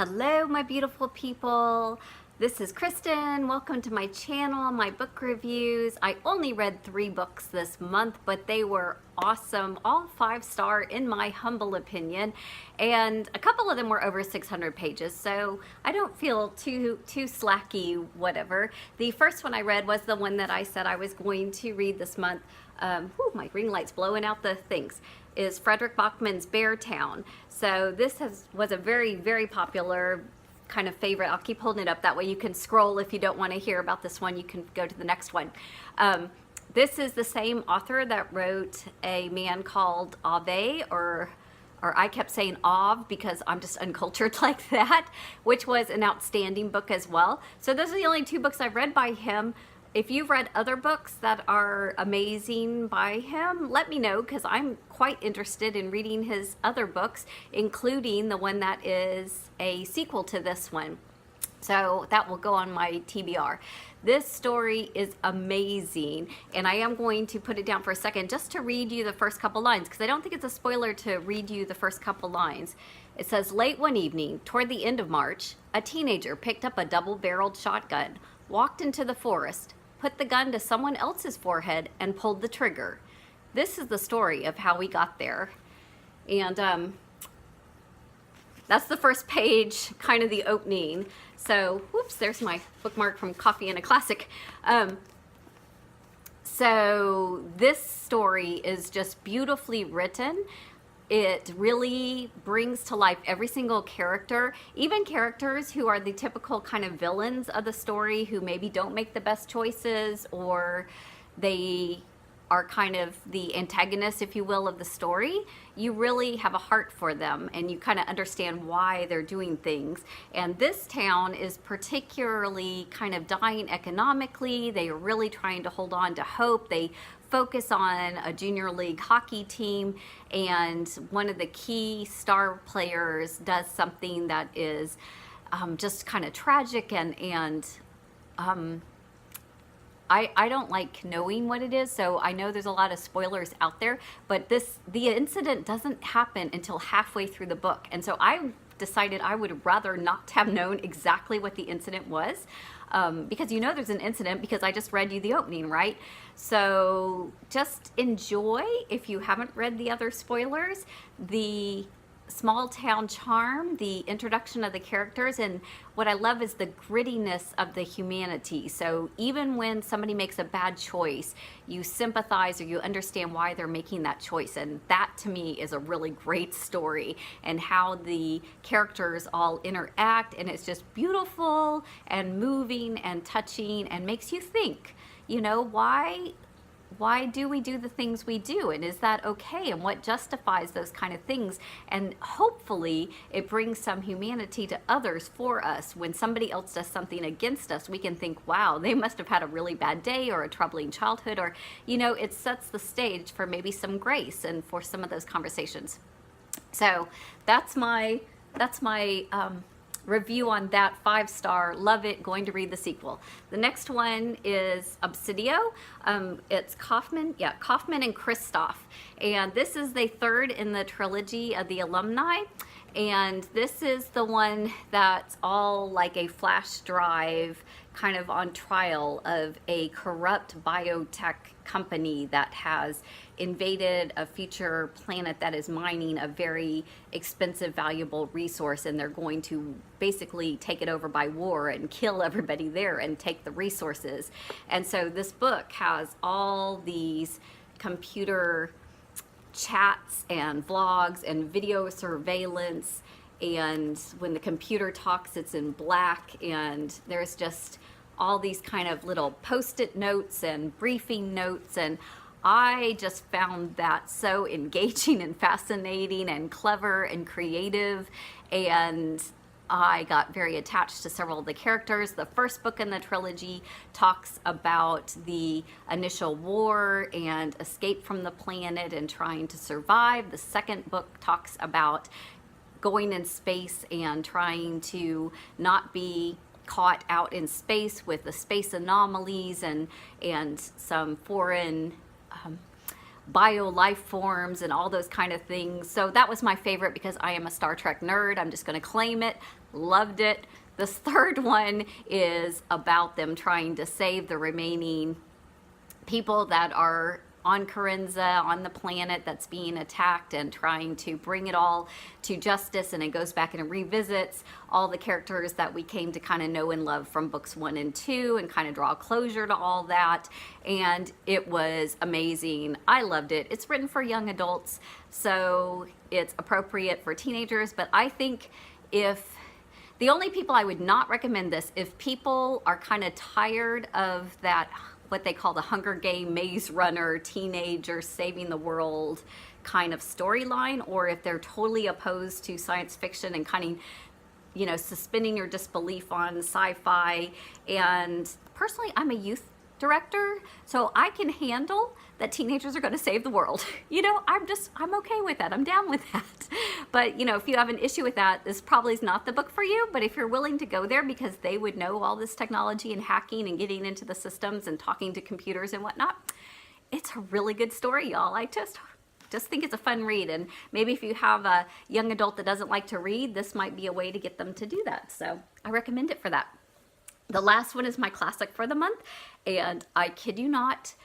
Hello, my beautiful people. This is Kristen. Welcome to my channel, my book reviews. I only read 3 books this month, but they were awesome, all 5-star in my humble opinion, and a couple of them were over 600 pages, so I don't feel too slacky, whatever. The first one I read was the one that I said I was going to read this month. My ring light's blowing out the things. Is Frederick Backman's Beartown. So this was a very, very popular kind of favorite. I'll keep holding it up, that way you can scroll. If you don't want to hear about this one, you can go to the next one. This is the same author that wrote A Man Called Ave, or I kept saying Ave because I'm just uncultured like that, which was an outstanding book as well. So those are the only 2 books I've read by him. If you've read other books that are amazing by him, let me know, because I'm quite interested in reading his other books, including the one that is a sequel to this one. So that will go on my TBR. This story is amazing, and I am going to put it down for a second just to read you the first couple lines, because I don't think it's a spoiler to read you the first couple lines. It says, late one evening, toward the end of March, a teenager picked up a double-barreled shotgun, walked into the forest, put the gun to someone else's forehead, and pulled the trigger. This is the story of how we got there. And that's the first page, kind of the opening. So, whoops, there's my bookmark from Coffee and a Classic. So this story is just beautifully written. It really brings to life every single character, even characters who are the typical kind of villains of the story, who maybe don't make the best choices, or they are kind of the antagonists, if you will, of the story. You really have a heart for them, and you kind of understand why they're doing things. And this town is particularly kind of dying economically. They are really trying to hold on to hope. They focus on a junior league hockey team, and one of the key star players does something that is just kind of tragic, and I don't like knowing what it is, so I know there's a lot of spoilers out there, but the incident doesn't happen until halfway through the book, and so I decided I would rather not have known exactly what the incident was, because you know there's an incident because I just read you the opening, right? So just enjoy, if you haven't read the other spoilers, the small town charm, the introduction of the characters, and what I love is the grittiness of the humanity. So even when somebody makes a bad choice, you sympathize or you understand why they're making that choice, and that to me is a really great story, and how the characters all interact, and it's just beautiful and moving and touching and makes you think, you know, why do we do the things we do, and is that okay, and what justifies those kind of things? And hopefully it brings some humanity to others for us. When somebody else does something against us, we can think, wow, they must have had a really bad day or a troubling childhood, or, you know, it sets the stage for maybe some grace and for some of those conversations. So that's my review on that. 5-star, love it, going to read the sequel. The next one is Obsidio. It's Kauffman and kris, and this is the 3rd in the trilogy of the alumni, and this is the one that's all like a flash drive kind of on trial of a corrupt biotech company that has invaded a future planet that is mining a very expensive, valuable resource, and they're going to basically take it over by war and kill everybody there and take the resources. And so this book has all these computer chats and vlogs and video surveillance, and when the computer talks, it's in black, and there's just all these kind of little post-it notes and briefing notes, and I just found that so engaging and fascinating and clever and creative, and I got very attached to several of the characters. The first book in the trilogy talks about the initial war and escape from the planet and trying to survive. The second book talks about going in space and trying to not be caught out in space with the space anomalies and some foreign bio life forms and all those kind of things. So that was my favorite because I am a Star Trek nerd. I'm just going to claim it. Loved it. This third one is about them trying to save the remaining people that are on Corinza, on the planet that's being attacked, and trying to bring it all to justice. And it goes back and revisits all the characters that we came to kind of know and love from books 1 and 2 and kind of draw closure to all that. And it was amazing. I loved it. It's written for young adults, so it's appropriate for teenagers, but I think the only people I would not recommend this, if people are kind of tired of that, what they call the Hunger Game Maze Runner teenager saving the world kind of storyline, or if they're totally opposed to science fiction and kind of, you know, suspending your disbelief on sci-fi. And personally, I'm a youth director, so I can handle that teenagers are going to save the world. You know, I'm okay with that. I'm down with that. But, you know, if you have an issue with that, this probably is not the book for you. But if you're willing to go there because they would know all this technology and hacking and getting into the systems and talking to computers and whatnot, it's a really good story, y'all. I just think it's a fun read. And maybe if you have a young adult that doesn't like to read, this might be a way to get them to do that. So I recommend it for that. The last one is my classic for the month, and I kid you not,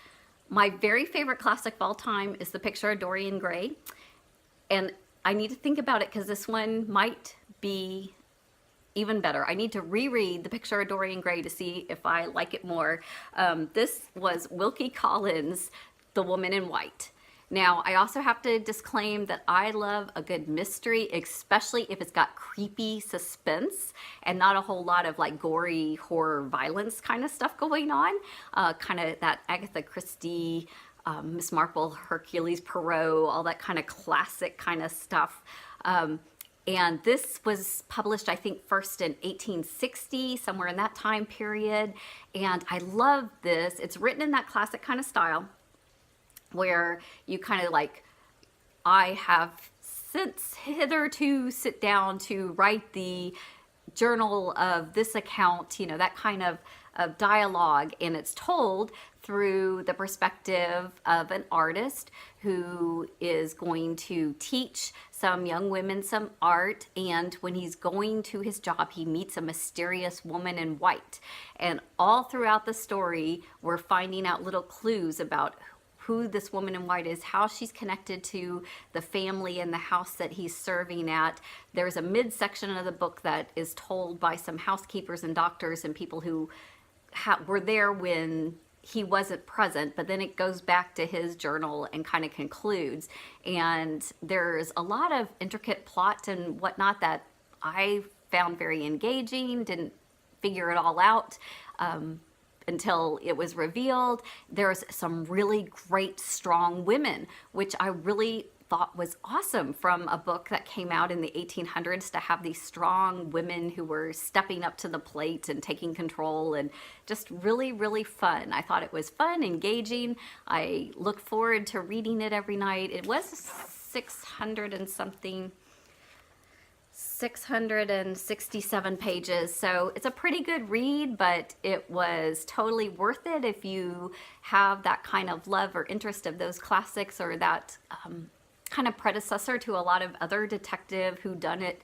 my very favorite classic of all time is The Picture of Dorian Gray. And I need to think about it because this one might be even better. I need to reread The Picture of Dorian Gray to see if I like it more. This was Wilke Collins' The Woman in White. Now, I also have to disclaim that I love a good mystery, especially if it's got creepy suspense and not a whole lot of like gory horror violence kind of stuff going on. Kind of that Agatha Christie, Miss Marple, Hercules Poirot, all that kind of classic kind of stuff. And this was published, I think, first in 1860, somewhere in that time period. And I love this. It's written in that classic kind of style, where you kind of like, I have since hitherto sit down to write the journal of this account, you know, that kind of dialogue, and it's told through the perspective of an artist who is going to teach some young women some art, and when he's going to his job, he meets a mysterious woman in white. And all throughout the story, we're finding out little clues about who this woman in white is, how she's connected to the family and the house that he's serving at. There's a midsection of the book that is told by some housekeepers and doctors and people who were there when he wasn't present, but then it goes back to his journal and kind of concludes. And there's a lot of intricate plot and whatnot that I found very engaging, didn't figure it all out until it was revealed. There's some really great, strong women, which I really thought was awesome from a book that came out in the 1800s, to have these strong women who were stepping up to the plate and taking control, and just really, really fun. I thought it was fun, engaging. I look forward to reading it every night. It was 667 pages, so it's a pretty good read, but it was totally worth it if you have that kind of love or interest of those classics, or that kind of predecessor to a lot of other detective whodunit,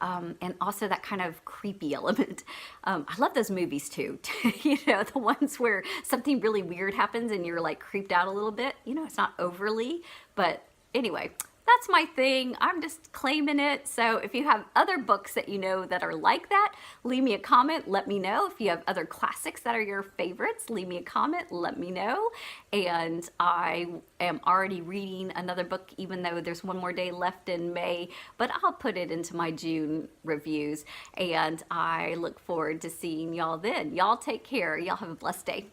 and also that kind of creepy element. I love those movies too, you know, the ones where something really weird happens and you're like creeped out a little bit. You know, it's not overly, but anyway, that's my thing. I'm just claiming it. So if you have other books that you know that are like that, leave me a comment, let me know. If you have other classics that are your favorites, leave me a comment, let me know. And I am already reading another book, even though there's one more day left in May, but I'll put it into my June reviews. And I look forward to seeing y'all then. Y'all take care. Y'all have a blessed day.